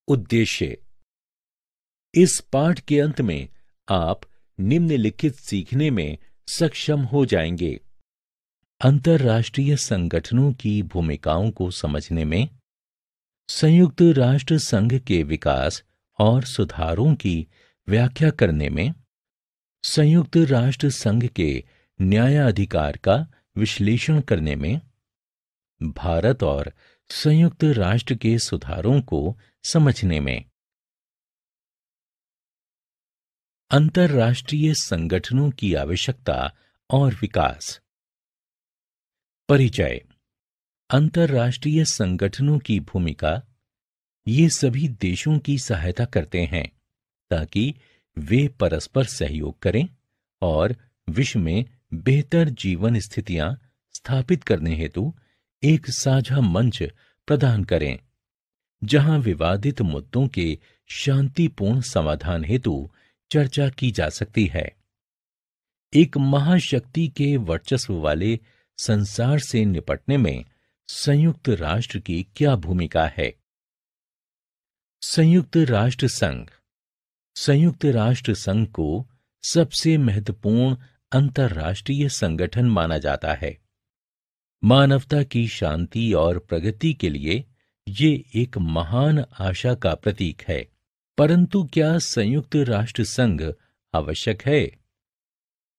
उद्देश्य। इस पाठ के अंत में आप निम्नलिखित सीखने में सक्षम हो जाएंगे। अंतर्राष्ट्रीय संगठनों की भूमिकाओं को समझने में, संयुक्त राष्ट्र संघ के विकास और सुधारों की व्याख्या करने में, संयुक्त राष्ट्र संघ के न्यायाधिकार का विश्लेषण करने में, भारत और संयुक्त राष्ट्र के सुधारों को समझने में। अंतर्राष्ट्रीय संगठनों की आवश्यकता और विकास। परिचय। अंतर्राष्ट्रीय संगठनों की भूमिका। ये सभी देशों की सहायता करते हैं ताकि वे परस्पर सहयोग करें और विश्व में बेहतर जीवन स्थितियां स्थापित करने हेतु एक साझा मंच प्रदान करें, जहां विवादित मुद्दों के शांतिपूर्ण समाधान हेतु चर्चा की जा सकती है। एक महाशक्ति के वर्चस्व वाले संसार से निपटने में संयुक्त राष्ट्र की क्या भूमिका है? संयुक्त राष्ट्र संघ। संयुक्त राष्ट्र संघ को सबसे महत्वपूर्ण अंतर्राष्ट्रीय संगठन माना जाता है। मानवता की शांति और प्रगति के लिए ये एक महान आशा का प्रतीक है। परंतु क्या संयुक्त राष्ट्र संघ आवश्यक है?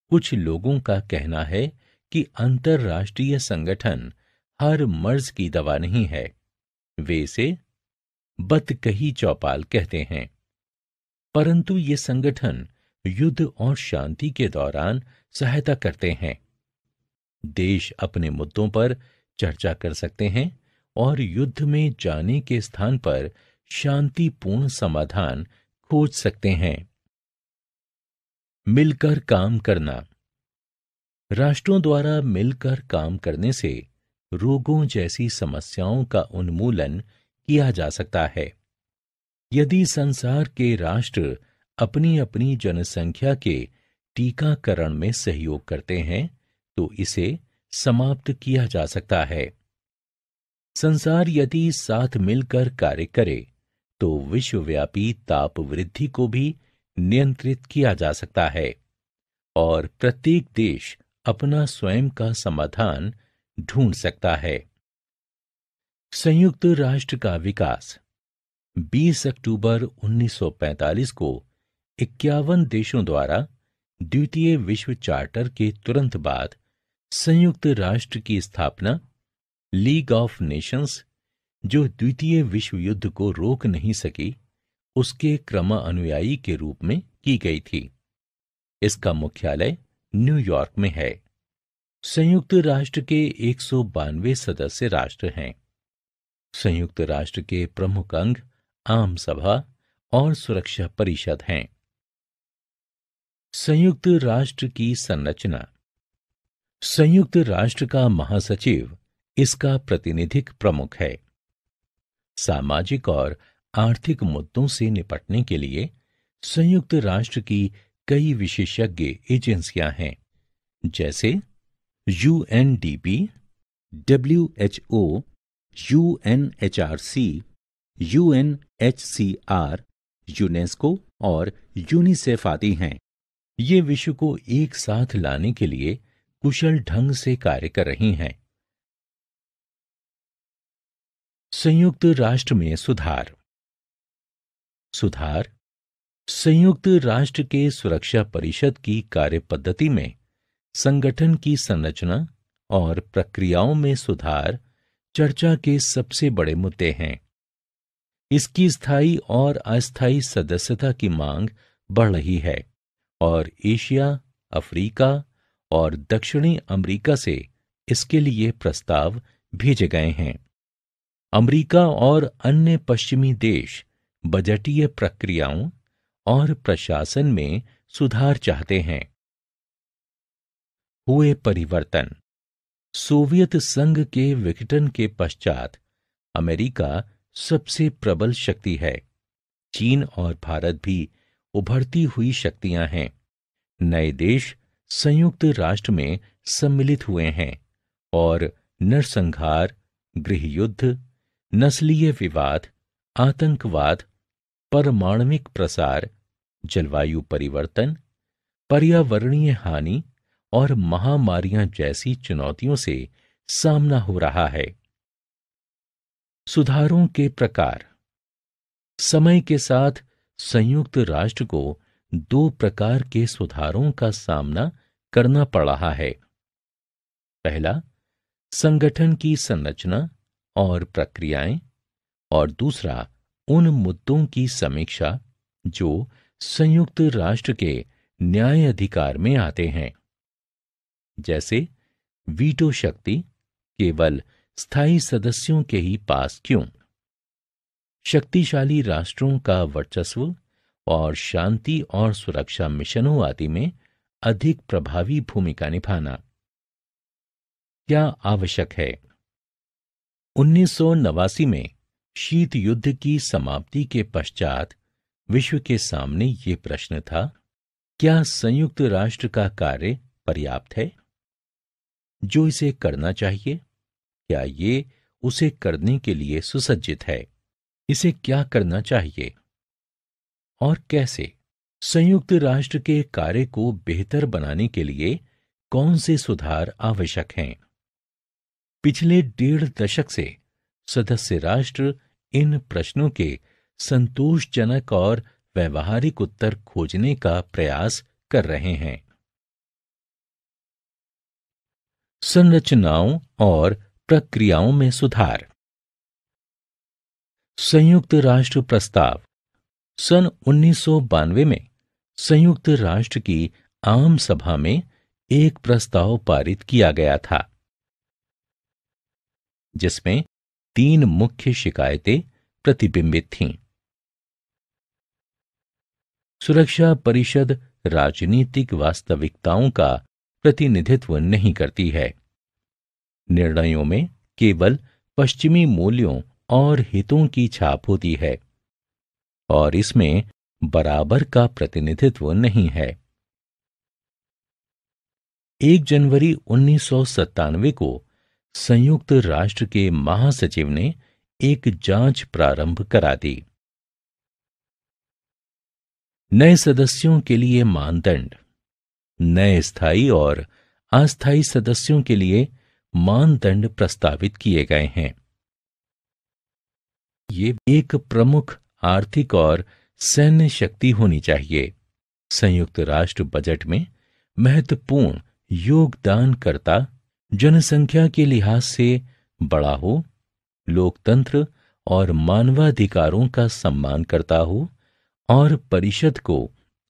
कुछ लोगों का कहना है कि अंतर्राष्ट्रीय संगठन हर मर्ज की दवा नहीं है। वे इसे बतकही चौपाल कहते हैं। परंतु ये संगठन युद्ध और शांति के दौरान सहायता करते हैं। देश अपने मुद्दों पर चर्चा कर सकते हैं और युद्ध में जाने के स्थान पर शांतिपूर्ण समाधान खोज सकते हैं। मिलकर काम करना। राष्ट्रों द्वारा मिलकर काम करने से रोगों जैसी समस्याओं का उन्मूलन किया जा सकता है। यदि संसार के राष्ट्र अपनी अपनी जनसंख्या के टीकाकरण में सहयोग करते हैं तो इसे समाप्त किया जा सकता है। संसार यदि साथ मिलकर कार्य करे तो विश्वव्यापी ताप वृद्धि को भी नियंत्रित किया जा सकता है और प्रत्येक देश अपना स्वयं का समाधान ढूंढ सकता है। संयुक्त राष्ट्र का विकास। 20 अक्टूबर 1945 को 51 देशों द्वारा द्वितीय विश्व चार्टर के तुरंत बाद संयुक्त राष्ट्र की स्थापना लीग ऑफ नेशंस, जो द्वितीय विश्व युद्ध को रोक नहीं सकी, उसके क्रमानुयायी के रूप में की गई थी। इसका मुख्यालय न्यूयॉर्क में है। संयुक्त राष्ट्र के 192 सदस्य राष्ट्र हैं। संयुक्त राष्ट्र के प्रमुख अंग आम सभा और सुरक्षा परिषद हैं। संयुक्त राष्ट्र की संरचना। संयुक्त राष्ट्र का महासचिव इसका प्रतिनिधिक प्रमुख है। सामाजिक और आर्थिक मुद्दों से निपटने के लिए संयुक्त राष्ट्र की कई विशेषज्ञ एजेंसियां हैं, जैसे UNDP, WHO, UNHRC, UNHCR, UNESCO और यूनिसेफ आदि हैं। ये विश्व को एक साथ लाने के लिए कुशल ढंग से कार्य कर रही हैं। संयुक्त राष्ट्र में सुधार। सुधार संयुक्त राष्ट्र के सुरक्षा परिषद की कार्यपद्धति में संगठन की संरचना और प्रक्रियाओं में सुधार चर्चा के सबसे बड़े मुद्दे हैं। इसकी स्थायी और अस्थायी सदस्यता की मांग बढ़ रही है और एशिया, अफ्रीका और दक्षिणी अमेरिका से इसके लिए प्रस्ताव भेजे गए हैं। अमेरिका और अन्य पश्चिमी देश बजटीय प्रक्रियाओं और प्रशासन में सुधार चाहते हैं। हुए परिवर्तन। सोवियत संघ के विघटन के पश्चात अमेरिका सबसे प्रबल शक्ति है। चीन और भारत भी उभरती हुई शक्तियां हैं। नए देश संयुक्त राष्ट्र में सम्मिलित हुए हैं और नरसंहार, गृह युद्ध, नस्लीय विवाद, आतंकवाद परमाणविक प्रसार, जलवायु परिवर्तन, पर्यावरणीय हानि और महामारियां जैसी चुनौतियों से सामना हो रहा है। सुधारों के प्रकार। समय के साथ संयुक्त राष्ट्र को 2 प्रकार के सुधारों का सामना करना पड़ रहा है। पहला, संगठन की संरचना और प्रक्रियाएं, और दूसरा, उन मुद्दों की समीक्षा जो संयुक्त राष्ट्र के न्याय अधिकार में आते हैं, जैसे वीटो शक्ति केवल स्थायी सदस्यों के ही पास क्यों, शक्तिशाली राष्ट्रों का वर्चस्व और शांति और सुरक्षा मिशनों आदि में अधिक प्रभावी भूमिका निभाना। क्या आवश्यक है? 1989 में शीत युद्ध की समाप्ति के पश्चात विश्व के सामने ये प्रश्न था, क्या संयुक्त राष्ट्र का कार्य पर्याप्त है? जो इसे करना चाहिए, क्या ये उसे करने के लिए सुसज्जित है? इसे क्या करना चाहिए और कैसे? संयुक्त राष्ट्र के कार्य को बेहतर बनाने के लिए कौन से सुधार आवश्यक हैं? पिछले 1.5 दशक से सदस्य राष्ट्र इन प्रश्नों के संतोषजनक और व्यवहारिक उत्तर खोजने का प्रयास कर रहे हैं। संरचनाओं और प्रक्रियाओं में सुधार। संयुक्त राष्ट्र प्रस्ताव। सन 1992 में संयुक्त राष्ट्र की आम सभा में एक प्रस्ताव पारित किया गया था, जिसमें 3 मुख्य शिकायतें प्रतिबिंबित थीं। सुरक्षा परिषद राजनीतिक वास्तविकताओं का प्रतिनिधित्व नहीं करती है। निर्णयों में केवल पश्चिमी मूल्यों और हितों की छाप होती है और इसमें बराबर का प्रतिनिधित्व नहीं है। 1 जनवरी 1997 को संयुक्त राष्ट्र के महासचिव ने एक जांच प्रारंभ करा दी। नए सदस्यों के लिए मानदंड। नए स्थायी और अस्थायी सदस्यों के लिए मानदंड प्रस्तावित किए गए हैं। ये एक प्रमुख आर्थिक और सैन्य शक्ति होनी चाहिए। संयुक्त राष्ट्र बजट में महत्वपूर्ण योगदानकर्ता जनसंख्या के लिहाज से बड़ा हो, लोकतंत्र और मानवाधिकारों का सम्मान करता हो और परिषद को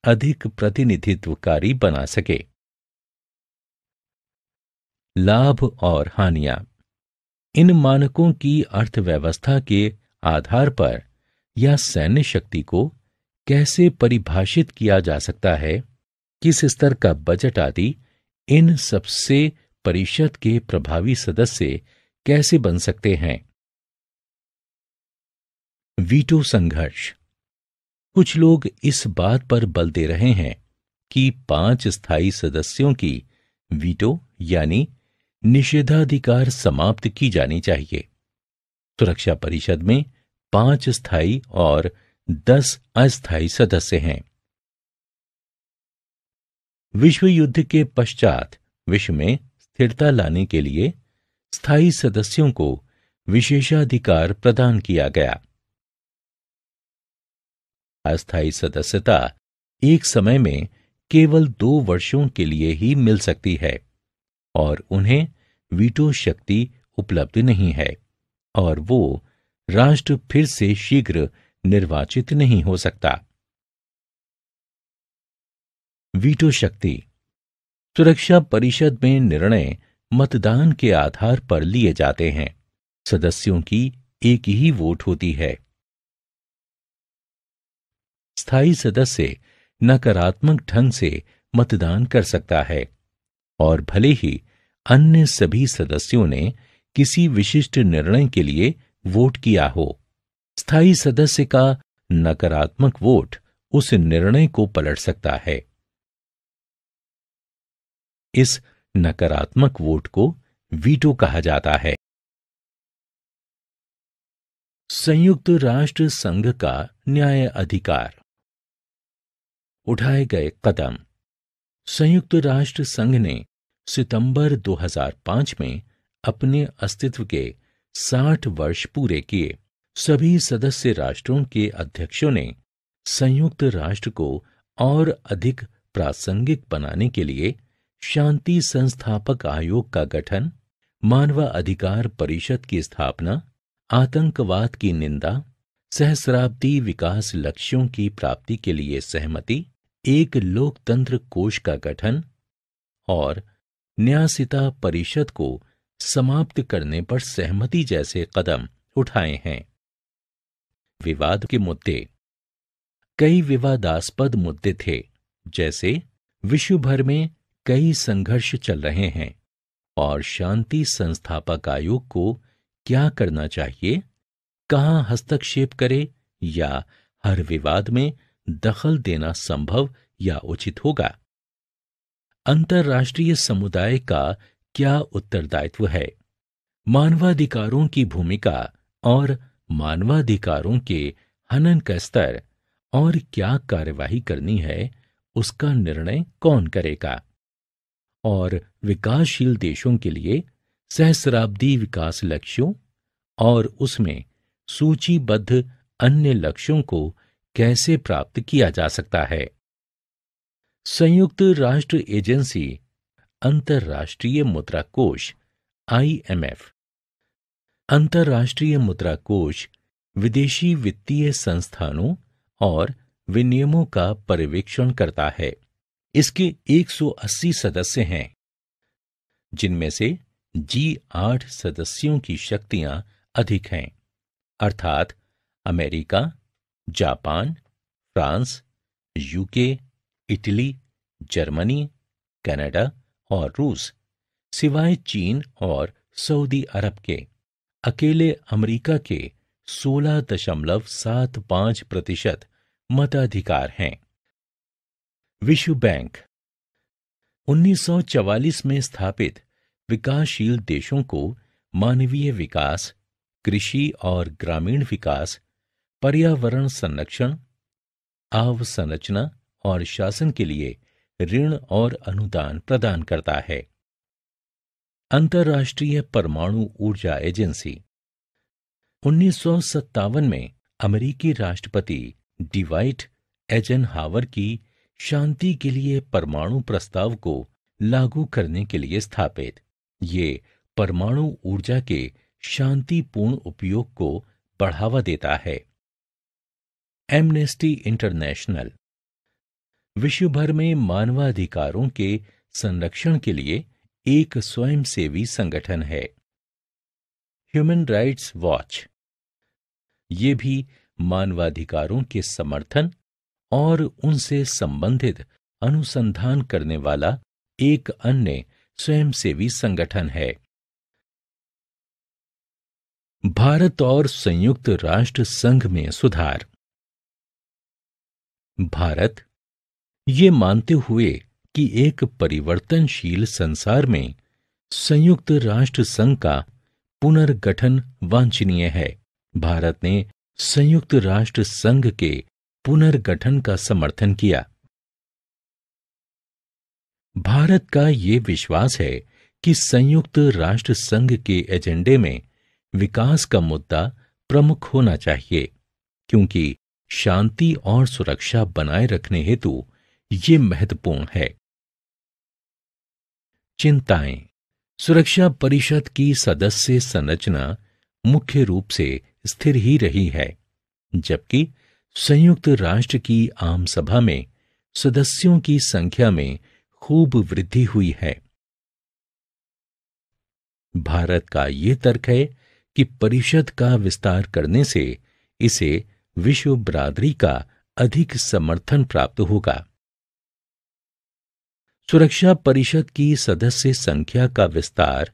अधिक प्रतिनिधित्वकारी बना सके। लाभ और हानियां। इन मानकों की अर्थव्यवस्था के आधार पर या सैन्य शक्ति को कैसे परिभाषित किया जा सकता है, किस स्तर का बजट आदि, इन सबसे परिषद के प्रभावी सदस्य कैसे बन सकते हैं। वीटो संघर्ष। कुछ लोग इस बात पर बल दे रहे हैं कि 5 स्थायी सदस्यों की वीटो यानी निषेधाधिकार समाप्त की जानी चाहिए। सुरक्षा परिषद में 5 स्थायी और 10 अस्थायी सदस्य हैं। विश्व युद्ध के पश्चात विश्व में स्थिरता लाने के लिए स्थायी सदस्यों को विशेषाधिकार प्रदान किया गया। अस्थायी सदस्यता एक समय में केवल 2 वर्षों के लिए ही मिल सकती है और उन्हें वीटो शक्ति उपलब्ध नहीं है और वो राष्ट्र फिर से शीघ्र निर्वाचित नहीं हो सकता। वीटो शक्ति। सुरक्षा परिषद में निर्णय मतदान के आधार पर लिए जाते हैं। सदस्यों की एक ही वोट होती है। स्थायी सदस्य नकारात्मक ढंग से मतदान कर सकता है और भले ही अन्य सभी सदस्यों ने किसी विशिष्ट निर्णय के लिए वोट किया हो, स्थायी सदस्य का नकारात्मक वोट उस निर्णय को पलट सकता है। इस नकारात्मक वोट को वीटो कहा जाता है। संयुक्त राष्ट्र संघ का न्याय अधिकार। उठाए गए कदम। संयुक्त राष्ट्र संघ ने सितंबर 2005 में अपने अस्तित्व के 60 वर्ष पूरे किए। सभी सदस्य राष्ट्रों के अध्यक्षों ने संयुक्त राष्ट्र को और अधिक प्रासंगिक बनाने के लिए शांति संस्थापक आयोग का गठन, मानवाधिकार परिषद की स्थापना, आतंकवाद की निंदा, सहस्राब्दी विकास लक्ष्यों की प्राप्ति के लिए सहमति, एक लोकतंत्र कोष का गठन और न्यासिता परिषद को समाप्त करने पर सहमति जैसे कदम उठाए हैं। विवाद के मुद्दे। कई विवादास्पद मुद्दे थे, जैसे विश्व भर में कई संघर्ष चल रहे हैं और शांति संस्थापक आयोग को क्या करना चाहिए, कहां हस्तक्षेप करे या हर विवाद में दखल देना संभव या उचित होगा। अंतर्राष्ट्रीय समुदाय का क्या उत्तरदायित्व है, मानवाधिकारों की भूमिका और मानवाधिकारों के हनन का स्तर और क्या कार्यवाही करनी है, उसका निर्णय कौन करेगा। और विकासशील देशों के लिए सहस्राब्दी विकास लक्ष्यों और उसमें सूचीबद्ध अन्य लक्ष्यों को कैसे प्राप्त किया जा सकता है। संयुक्त राष्ट्र एजेंसी अंतर्राष्ट्रीय मुद्रा कोष IMF। अंतर्राष्ट्रीय मुद्रा कोष विदेशी वित्तीय संस्थानों और विनियमों का पर्यवेक्षण करता है। इसके 180 सदस्य हैं, जिनमें से G8 सदस्यों की शक्तियां अधिक हैं, अर्थात America, Japan, France, UK, Italy, Germany, Canada और रूस, सिवाय चीन और सऊदी अरब के। अकेले अमेरिका के 16.75% मताधिकार हैं। विश्व बैंक 1944 में स्थापित विकासशील देशों को मानवीय विकास, कृषि और ग्रामीण विकास, पर्यावरण संरक्षण, अवसंरचना और शासन के लिए ऋण और अनुदान प्रदान करता है। अंतर्राष्ट्रीय परमाणु ऊर्जा एजेंसी 1957 में अमेरिकी राष्ट्रपति डिवाइट एजनहावर की शांति के लिए परमाणु प्रस्ताव को लागू करने के लिए स्थापित। ये परमाणु ऊर्जा के शांतिपूर्ण उपयोग को बढ़ावा देता है। एमनेस्टी इंटरनेशनल विश्व भर में मानवाधिकारों के संरक्षण के लिए एक स्वयंसेवी संगठन है। ह्यूमन राइट्स वॉच ये भी मानवाधिकारों के समर्थन और उनसे संबंधित अनुसंधान करने वाला एक अन्य स्वयंसेवी संगठन है। भारत और संयुक्त राष्ट्र संघ में सुधार। भारत ये मानते हुए कि एक परिवर्तनशील संसार में संयुक्त राष्ट्र संघ का पुनर्गठन वांछनीय है, भारत ने संयुक्त राष्ट्र संघ के पुनर्गठन का समर्थन किया। भारत का ये विश्वास है कि संयुक्त राष्ट्र संघ के एजेंडे में विकास का मुद्दा प्रमुख होना चाहिए, क्योंकि शांति और सुरक्षा बनाए रखने हेतु ये महत्वपूर्ण है। चिंताएं। सुरक्षा परिषद की सदस्य संरचना मुख्य रूप से स्थिर ही रही है, जबकि संयुक्त राष्ट्र की आम सभा में सदस्यों की संख्या में खूब वृद्धि हुई है। भारत का ये तर्क है कि परिषद का विस्तार करने से इसे विश्व बिरादरी का अधिक समर्थन प्राप्त होगा। सुरक्षा परिषद की सदस्य संख्या का विस्तार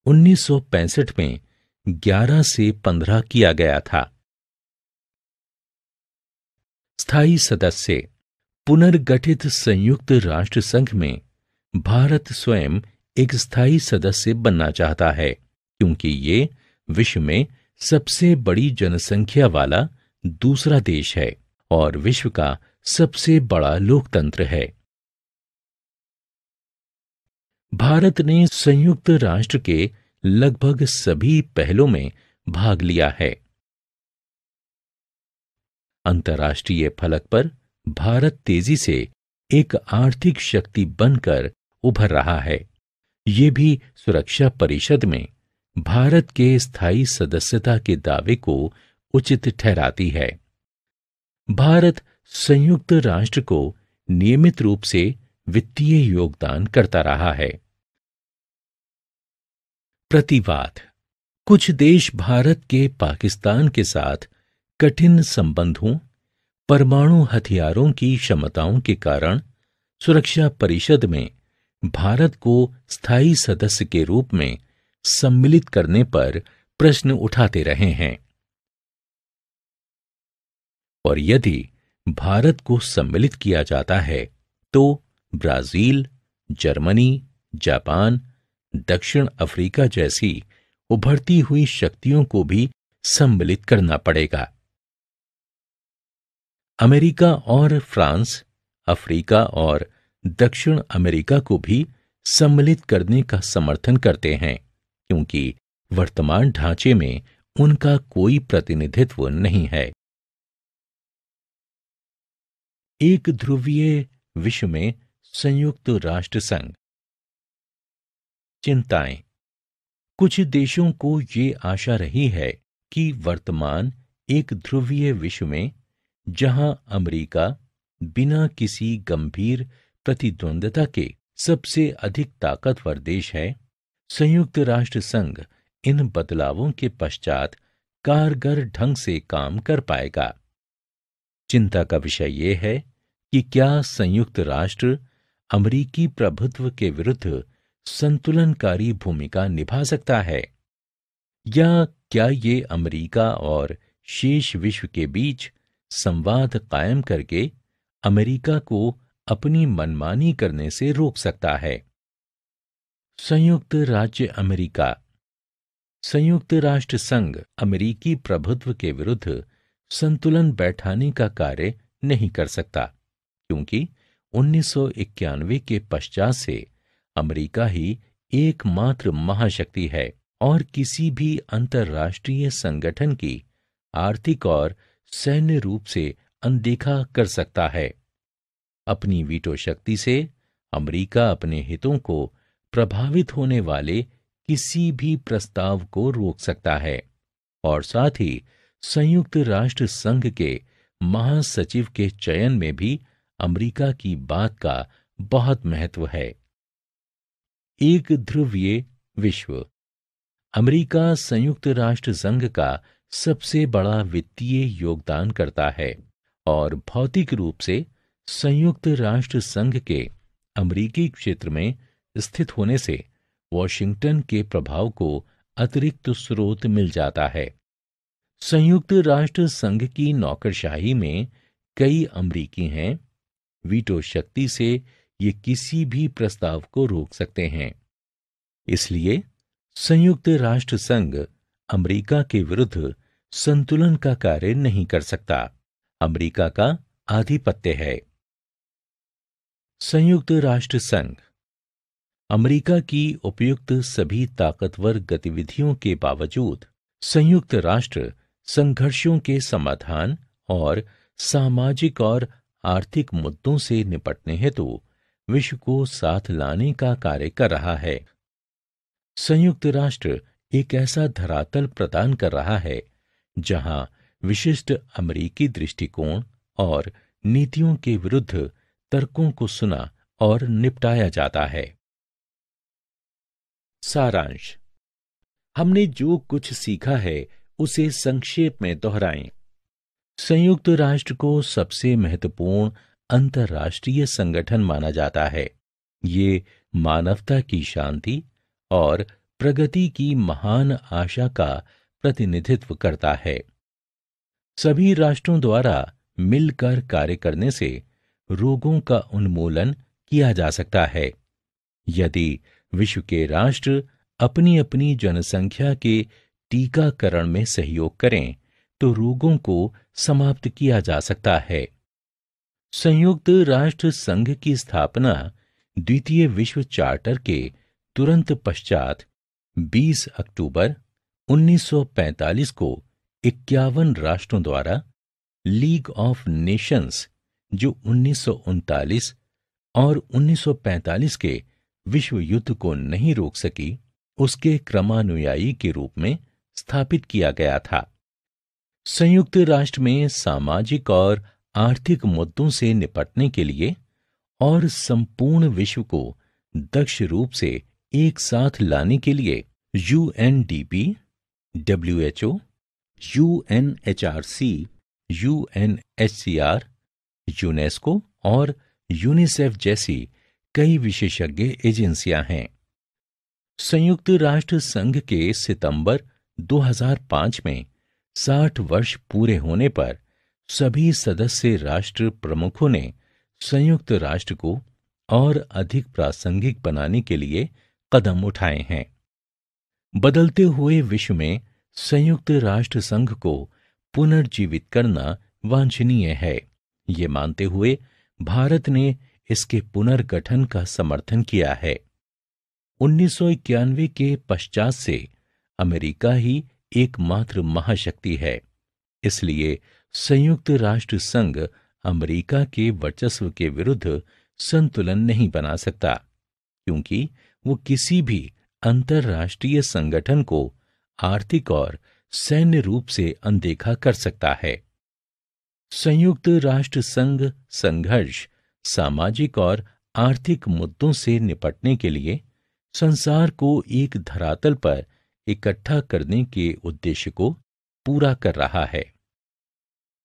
1965 में 11 से 15 किया गया था। स्थायी सदस्य। पुनर्गठित संयुक्त राष्ट्र संघ में भारत स्वयं एक स्थायी सदस्य बनना चाहता है, क्योंकि ये विश्व में सबसे बड़ी जनसंख्या वाला दूसरा देश है और विश्व का सबसे बड़ा लोकतंत्र है। भारत ने संयुक्त राष्ट्र के लगभग सभी पहलों में भाग लिया है। अंतर्राष्ट्रीय फलक पर भारत तेजी से एक आर्थिक शक्ति बनकर उभर रहा है। ये भी सुरक्षा परिषद में भारत के स्थायी सदस्यता के दावे को उचित ठहराती है। भारत संयुक्त राष्ट्र को नियमित रूप से वित्तीय योगदान करता रहा है। प्रतिवाद। कुछ देश भारत के पाकिस्तान के साथ कठिन संबंधों, परमाणु हथियारों की क्षमताओं के कारण सुरक्षा परिषद में भारत को स्थायी सदस्य के रूप में सम्मिलित करने पर प्रश्न उठाते रहे हैं। और यदि भारत को सम्मिलित किया जाता है तो ब्राजील, जर्मनी, जापान, दक्षिण अफ्रीका जैसी उभरती हुई शक्तियों को भी सम्मिलित करना पड़ेगा। अमेरिका और फ्रांस अफ्रीका और दक्षिण अमेरिका को भी सम्मिलित करने का समर्थन करते हैं, क्योंकि वर्तमान ढांचे में उनका कोई प्रतिनिधित्व नहीं है। एक ध्रुवीय विश्व में संयुक्त राष्ट्र संघ। चिंताएं। कुछ देशों को ये आशा रही है कि वर्तमान एक ध्रुवीय विश्व में, जहां अमेरिका बिना किसी गंभीर प्रतिद्वंद्विता के सबसे अधिक ताकतवर देश है, संयुक्त राष्ट्र संघ इन बदलावों के पश्चात कारगर ढंग से काम कर पाएगा। चिंता का विषय यह है कि क्या संयुक्त राष्ट्र अमेरिकी प्रभुत्व के विरुद्ध संतुलनकारी भूमिका निभा सकता है, या क्या ये अमेरिका और शेष विश्व के बीच संवाद कायम करके अमेरिका को अपनी मनमानी करने से रोक सकता है। संयुक्त राज्य अमेरिका। संयुक्त राष्ट्र संघ अमेरिकी प्रभुत्व के विरुद्ध संतुलन बैठाने का कार्य नहीं कर सकता, क्योंकि 1991 के पश्चात से अमेरिका ही एकमात्र महाशक्ति है और किसी भी अंतर्राष्ट्रीय संगठन की आर्थिक और सैन्य रूप से अनदेखा कर सकता है। अपनी वीटो शक्ति से अमेरिका अपने हितों को प्रभावित होने वाले किसी भी प्रस्ताव को रोक सकता है और साथ ही संयुक्त राष्ट्र संघ के महासचिव के चयन में भी अमेरिका की बात का बहुत महत्व है। एक ध्रुवीय विश्व। अमेरिका संयुक्त राष्ट्र संघ का सबसे बड़ा वित्तीय योगदान करता है और भौतिक रूप से संयुक्त राष्ट्र संघ के अमेरिकी क्षेत्र में स्थित होने से वॉशिंगटन के प्रभाव को अतिरिक्त स्रोत मिल जाता है। संयुक्त राष्ट्र संघ की नौकरशाही में कई अमेरिकी हैं। वीटो शक्ति से ये किसी भी प्रस्ताव को रोक सकते हैं। इसलिए संयुक्त राष्ट्र संघ अमेरिका के विरुद्ध संतुलन का कार्य नहीं कर सकता। अमेरिका का आधिपत्य है। संयुक्त राष्ट्र संघ। अमेरिका की उपयुक्त सभी ताकतवर गतिविधियों के बावजूद संयुक्त राष्ट्र संघर्षों के समाधान और सामाजिक और आर्थिक मुद्दों से निपटने हेतु विश्व को साथ लाने का कार्य कर रहा है। संयुक्त राष्ट्र एक ऐसा धरातल प्रदान कर रहा है जहां विशिष्ट अमेरिकी दृष्टिकोण और नीतियों के विरुद्ध तर्कों को सुना और निपटाया जाता है। सारांश। हमने जो कुछ सीखा है उसे संक्षेप में दोहराएं। संयुक्त राष्ट्र को सबसे महत्वपूर्ण अंतर्राष्ट्रीय संगठन माना जाता है। ये मानवता की शांति और प्रगति की महान आशा का प्रतिनिधित्व करता है। सभी राष्ट्रों द्वारा मिलकर कार्य करने से रोगों का उन्मूलन किया जा सकता है। यदि विश्व के राष्ट्र अपनी अपनी जनसंख्या के टीकाकरण में सहयोग करें तो रोगों को समाप्त किया जा सकता है। संयुक्त राष्ट्र संघ की स्थापना द्वितीय विश्व चार्टर के तुरंत पश्चात 20 अक्टूबर 1945 को 51 राष्ट्रों द्वारा लीग ऑफ नेशंस, जो 1939 और 1945 के विश्व युद्ध को नहीं रोक सकी, उसके क्रमानुयायी के रूप में स्थापित किया गया था। संयुक्त राष्ट्र में सामाजिक और आर्थिक मुद्दों से निपटने के लिए और संपूर्ण विश्व को दक्ष रूप से एक साथ लाने के लिए UNDP, WHO, UNHRC, UNHCR, UNESCO और यूनिसेफ जैसी कई विशेषज्ञ एजेंसियां हैं। संयुक्त राष्ट्र संघ के सितंबर 2005 में 60 वर्ष पूरे होने पर सभी सदस्य राष्ट्र प्रमुखों ने संयुक्त राष्ट्र को और अधिक प्रासंगिक बनाने के लिए कदम उठाए हैं। बदलते हुए विश्व में संयुक्त राष्ट्र संघ को पुनर्जीवित करना वांछनीय है, ये मानते हुए भारत ने इसके पुनर्गठन का समर्थन किया है। 1991 के पश्चात से अमेरिका ही एकमात्र महाशक्ति है, इसलिए संयुक्त राष्ट्र संघ अमेरिका के वर्चस्व के विरुद्ध संतुलन नहीं बना सकता, क्योंकि वो किसी भी अंतर्राष्ट्रीय संगठन को आर्थिक और सैन्य रूप से अनदेखा कर सकता है। संयुक्त राष्ट्र संघ संघर्ष सामाजिक और आर्थिक मुद्दों से निपटने के लिए संसार को एक धरातल पर इकट्ठा करने के उद्देश्य को पूरा कर रहा है।